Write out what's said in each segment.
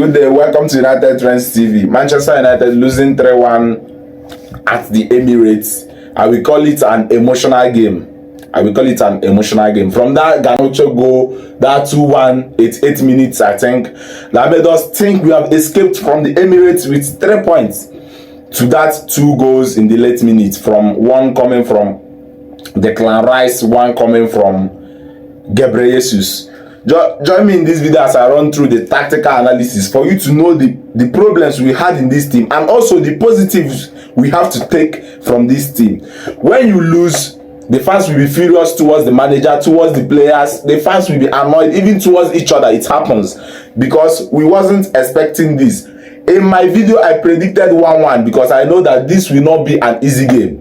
Good day, welcome to United Trends TV. Manchester United losing 3-1 at the Emirates. I will call it an emotional game. From that Garnacho goal, that 2-1, 88 minutes, I think, that made us think we have escaped from the Emirates with 3 points to that 2 goals in the late minutes, from one coming from Declan Rice, one coming from Gabriel Jesus. Join me in this video as I run through the tactical analysis for you to know the problems we had in this team and also the positives we have to take from this team. When you lose, the fans will be furious towards the manager, towards the players. The fans will be annoyed even towards each other. It happens because we wasn't expecting this. In my video, I predicted 1-1 because I know that this will not be an easy game.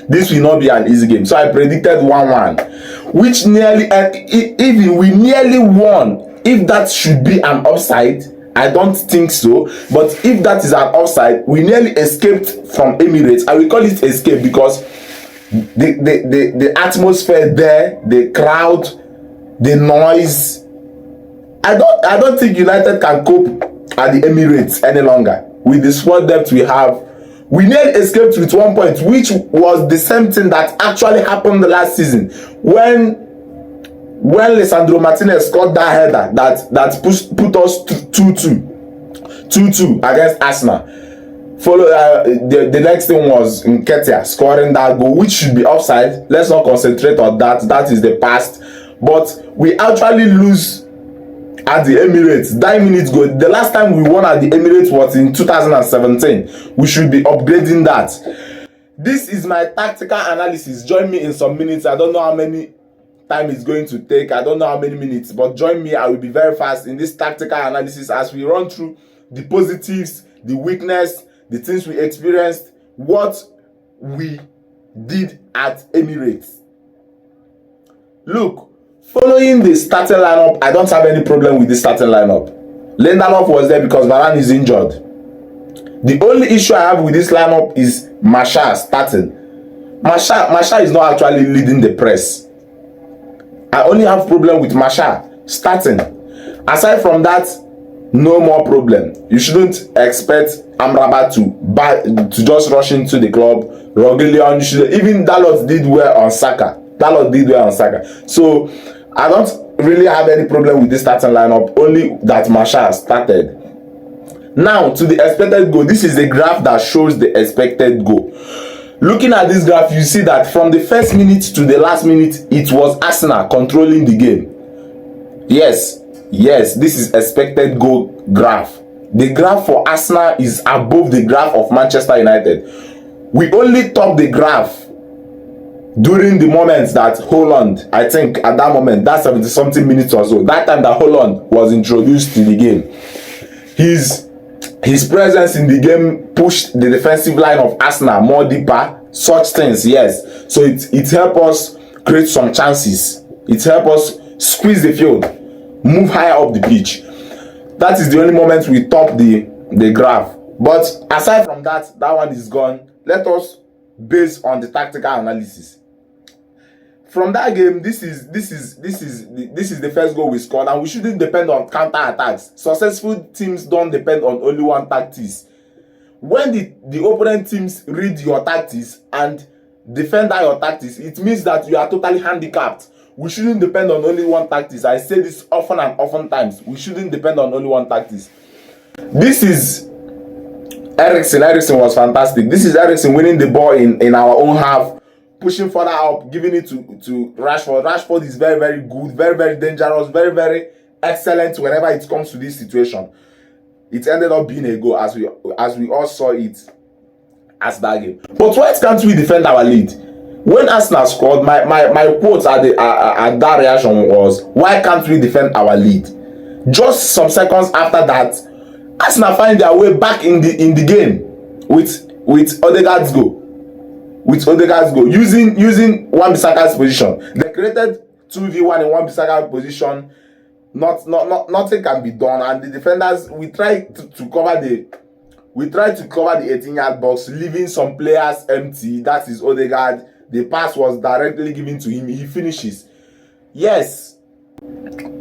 So I predicted 1-1, which nearly, even we nearly won. If that should be an offside, I don't think so. But if that is an offside, we nearly escaped from Emirates. I will call it escape because the atmosphere there, the crowd, the noise. I don't think United can cope at the Emirates any longer with the squad depth we have. We nearly escaped with 1 point, which was the same thing that actually happened the last season when Lisandro Martinez scored that header that put us 2-2 against Arsenal. The next thing was Nketiah scoring that goal, which should be offside. Let's not concentrate on that. That is the past. But we actually lose at the Emirates 9 minutes ago. The last time we won at the Emirates was in 2017. We should be upgrading that. This is my tactical analysis. Join me in some minutes. I don't know how many time it's going to take. I don't know how many minutes, but join me. I will be very fast in this tactical analysis as we run through the positives, the weakness, the things we experienced, what we did at Emirates. Look, following the starting lineup, I don't have any problem with the starting lineup. Lindelof was there because Varane is injured. The only issue I have with this lineup is Martial starting. Martial is not actually leading the press. I only have problem with Martial starting. Aside from that, no more problem. You shouldn't expect Amrabat to just rush into the club. Roglion, even Dalot did well on Saka. So I don't really have any problem with this starting lineup, only that Martial started. Now to the expected goal. This is a graph that shows the expected goal. Looking at this graph, you see that from the first minute to the last minute, it was Arsenal controlling the game. Yes, this is expected goal graph. The graph for Arsenal is above the graph of Manchester United. We only top the graph during the moments that Holland, I think at that moment, that's 70 something minutes or so, that time that Holland was introduced to the game, his presence in the game pushed the defensive line of Arsenal more deeper. Such things, yes. So it helped us create some chances. It helped us squeeze the field, move higher up the pitch. That is the only moment we top the graph. But aside from that, that one is gone. Let us base on the tactical analysis. From that game, this is the first goal we scored, and we shouldn't depend on counter attacks. Successful teams don't depend on only one tactics. When the opponent teams read your tactics and defend that your tactics, it means that you are totally handicapped. We shouldn't depend on only one tactics. I say this often and often times. We shouldn't depend on only one tactics. This is Eriksen. Eriksen was fantastic. This is Eriksen winning the ball in our own half, pushing further up, giving it to Rashford. Rashford is very, very good, very, very dangerous, very, very excellent whenever it comes to this situation. It ended up being a goal as we all saw it as that game. But why can't we defend our lead? When Arsenal scored, my quotes at that reaction was, why can't we defend our lead? Just some seconds after that, Arsenal find their way back in the game with Odegaard's goal. Using Wan-Bissaka's position. They created 2v1 in Wan-Bissaka's position. Nothing can be done, and the defenders, we tried to cover the 18-yard box, leaving some players empty. That is Odegaard. The pass was directly given to him. He finishes. Yes,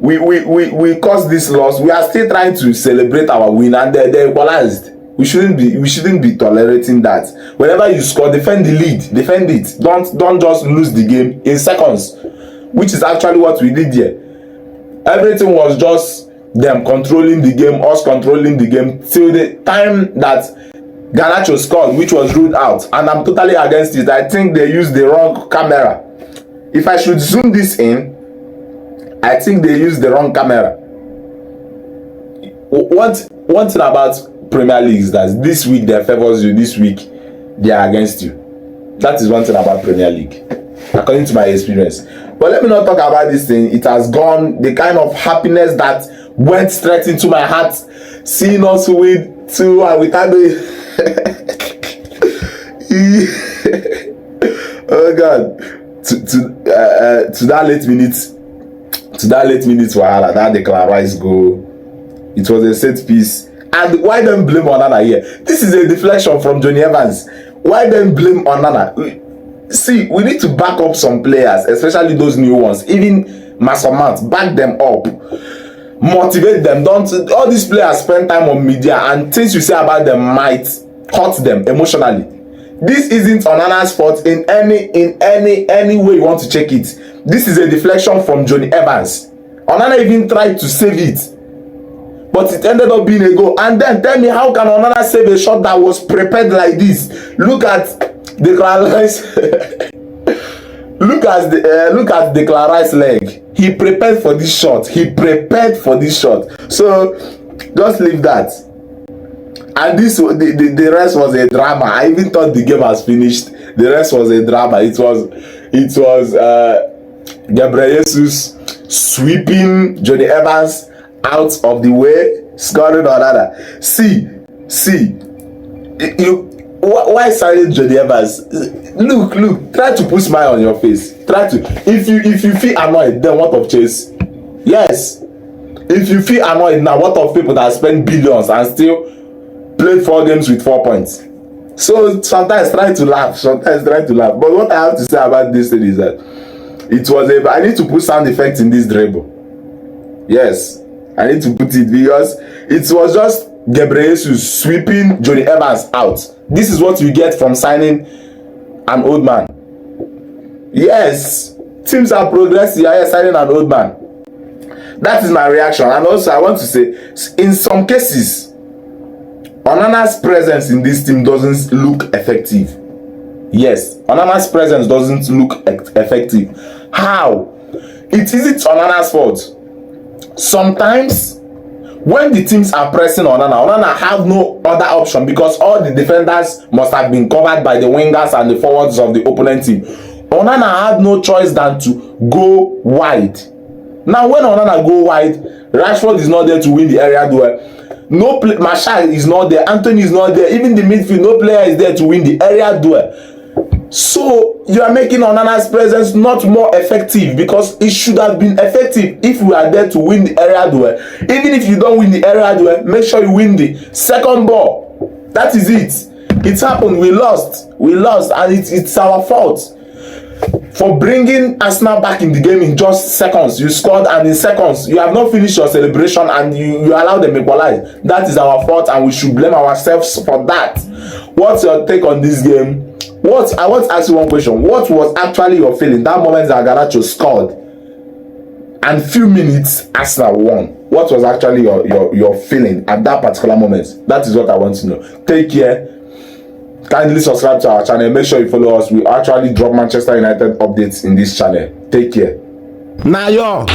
we caused this loss. We are still trying to celebrate our win, and they equalized. We shouldn't be tolerating that. Whenever you score, defend the lead, defend it. Don't just lose the game in seconds, which is actually what we did here. Everything was just them controlling the game, us controlling the game, till the time that Garnacho scored, which was ruled out. And I'm totally against it. I think they used the wrong camera. If I should zoom this in, I think they used the wrong camera. One thing about Premier League is that this week they favors you, this week they are against you. That is one thing about Premier League, according to my experience. But let me not talk about this thing. It has gone, the kind of happiness that went straight into my heart, seeing us win 2 and we can't do it. Oh God, to that late minute wahala, that Declan Rice goal, it was a set piece. And why them blame Onana here? This is a deflection from Johnny Evans. Why them blame Onana? See, we need to back up some players, especially those new ones. Even Mason Mount, back them up, motivate them. Don't all these players spend time on media, and things you say about them might hurt them emotionally. This isn't Onana's fault in any way you want to check it. This is a deflection from Johnny Evans. Onana even tried to save it, but it ended up being a goal. And then tell me, how can Onana save a shot that was prepared like this? Look at Declan Rice. look at Declan Rice's leg. He prepared for this shot. So just leave that. And this the rest was a drama. I even thought the game has finished. The rest was a drama. It was Gabriel Jesus sweeping Johnny Evans out of the way, scoring another. See, why silent Johnny Evans? Look, try to put smile on your face. Try to. If you feel annoyed, then what of Chase? Yes. If you feel annoyed now, what of people that spend billions and still played 4 games with 4 points? So sometimes try to laugh. But what I have to say about this thing is that I need to put sound effects in this dribble. Yes, I need to put it, because it was just Gabriel Jesus sweeping Johnny Evans out. This is what you get from signing an old man. Yes, teams are progressing. Yes, signing an old man. That is my reaction. And also I want to say, in some cases, Onana's presence in this team doesn't look effective. Yes, Onana's presence doesn't look effective. How? It isn't Onana's fault. Sometimes when the teams are pressing Onana have no other option, because all the defenders must have been covered by the wingers and the forwards of the opponent team. Onana had no choice than to go wide. Now when Onana go wide, Rashford is not there to win the area duel. Marshall is not there, Anthony is not there, even the midfield, no player is there to win the area duel. So you are making Onana's presence not more effective, because it should have been effective if we are there to win the area duel. Even if you don't win the area duel, make sure you win the second ball. That is it. It's happened. We lost, and it's our fault for bringing Arsenal back in the game in just seconds. You scored, and in seconds you have not finished your celebration, and you allow them equalize. That is our fault, and we should blame ourselves for that. What's your take on this game? I want to ask you one question. What was actually your feeling that moment that Garnacho scored and few minutes Arsenal won? What was actually your feeling at that particular moment? That is what I want to know. Take care. Kindly subscribe to our channel. Make sure you follow us. We actually drop Manchester United updates in this channel. Take care. Now, yo.